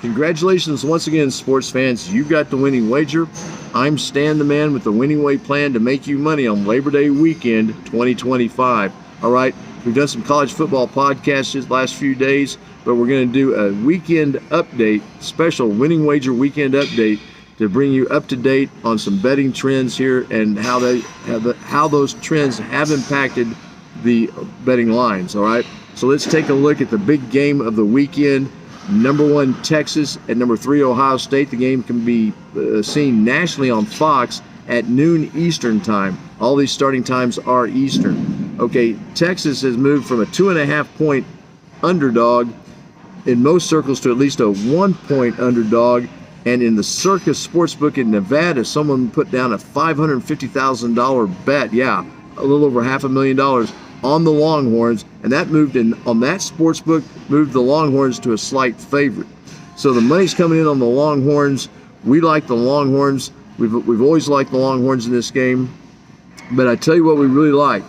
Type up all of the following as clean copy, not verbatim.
Congratulations once again, sports fans. You got the winning wager. I'm Stan the Man with the winning way plan to make you money on Labor Day weekend 2025. All right, we've done some college football podcasts these last few days, but we're going to do a weekend update, special winning wager weekend update to bring you up to date on some betting trends here and how those trends have impacted the betting lines. All right, so let's take a look at the big game of the weekend. Number 1 Texas at number 3 Ohio State. The game can be seen nationally on Fox at noon Eastern time. All these starting times are Eastern. Okay, Texas has moved from a 2.5-point underdog in most circles to at least a 1-point underdog. And in the Circus Sportsbook in Nevada, someone put down a $550,000 bet. Yeah, a little over $500,000 on the Longhorns, and that moved in on that sports book, moved the Longhorns to a slight favorite. So the money's coming in on the Longhorns. We like the Longhorns. We've always liked the Longhorns in this game. But I tell you what we really like.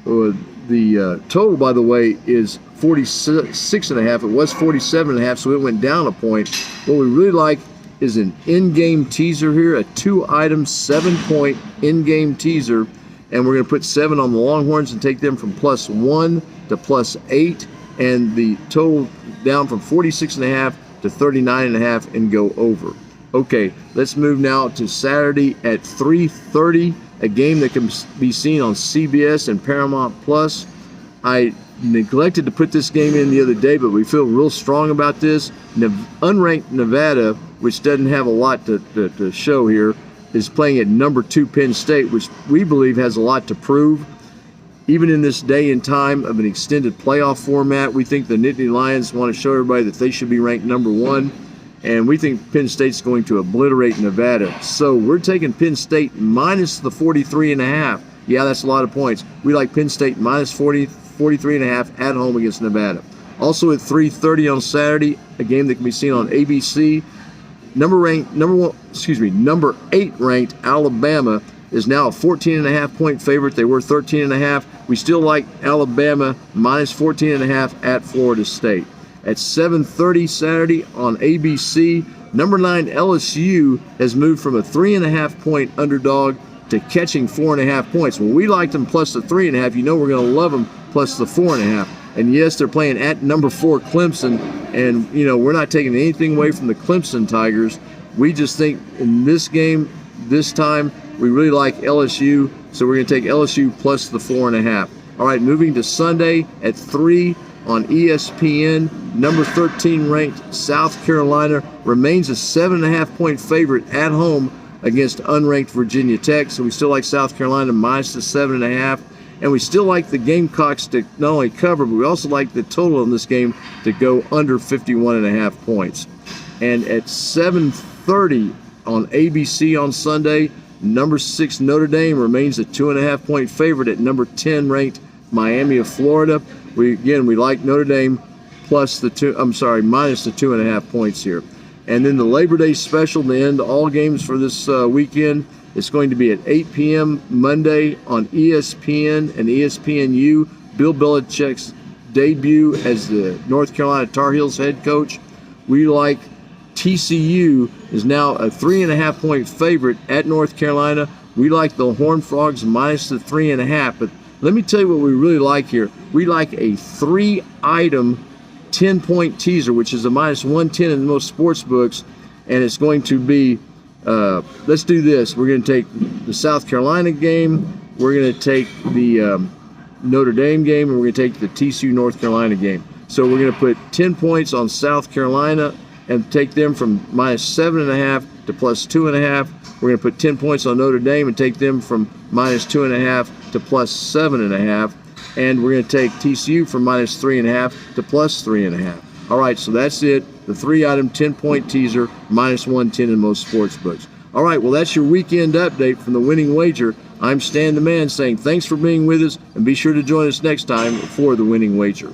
The total, by the way, is 46.5. It was 47.5, so it went down a point. What we really like is an in-game teaser here, a 2-item, 7-point in-game teaser. And we're going to put 7 on the Longhorns and take them from +1 to +8, and the total down from 46.5 to 39.5 and go over. Okay, let's move now to Saturday at 3:30, a game that can be seen on CBS and Paramount Plus. I neglected to put this game in the other day, but we feel real strong about this. Unranked Nevada, which doesn't have a lot to show here, is playing at number 2 Penn State, which we believe has a lot to prove. Even in this day and time of an extended playoff format, we think the Nittany Lions want to show everybody that they should be ranked number 1, and we think Penn State's going to obliterate Nevada. So we're taking Penn State minus the 43.5. Yeah, that's a lot of points. We like Penn State minus 43.5 at home against Nevada. Also at 3:30 on Saturday, a game that can be seen on ABC. Number 8 ranked Alabama is now a 14.5-point favorite. They were 13.5. We still like Alabama minus 14.5 at Florida State. At 7:30 Saturday on ABC, number 9 LSU has moved from a 3.5-point underdog to catching 4.5 points. Well, we liked them plus the 3.5. You know we're going to love them plus the 4.5. And yes, they're playing at number 4 Clemson, and you know we're not taking anything away from the Clemson Tigers. We just think in this game, this time, we really like LSU, so we're going to take LSU plus the 4.5. All right, moving to Sunday at 3 on ESPN, number 13 ranked South Carolina remains a 7.5-point favorite at home against unranked Virginia Tech. So we still like South Carolina minus the 7.5. And we still like the Gamecocks to not only cover, but we also like the total in this game to go under 51.5 points. And at 7:30 on ABC on Sunday, number 6 Notre Dame remains a 2.5-point favorite at number 10 ranked Miami of Florida. We like Notre Dame minus the 2.5 points here. And then the Labor Day special to end all games for this weekend. It's going to be at 8 p.m. Monday on ESPN and ESPNU. Bill Belichick's debut as the North Carolina Tar Heels head coach. We like TCU is now a 3.5-point favorite at North Carolina. We like the Horned Frogs minus the 3.5. But let me tell you what we really like here. We like a 3-item 10-point teaser, which is a minus 110 in most sports books, and it's going to be let's do this. We're going to take the South Carolina game, we're going to take the Notre Dame game, and we're going to take the TCU North Carolina game. So we're going to put 10 points on South Carolina and take them from minus 7.5 to plus 2.5. We're going to put 10 points on Notre Dame and take them from minus 2.5 to plus 7.5. And we're going to take TCU from minus 3.5 to plus 3.5. All right, so that's it. The 3-item 10-point teaser, minus 110 in most sports books. All right, well, that's your weekend update from the winning wager. I'm Stan the Man saying thanks for being with us, and be sure to join us next time for the winning wager.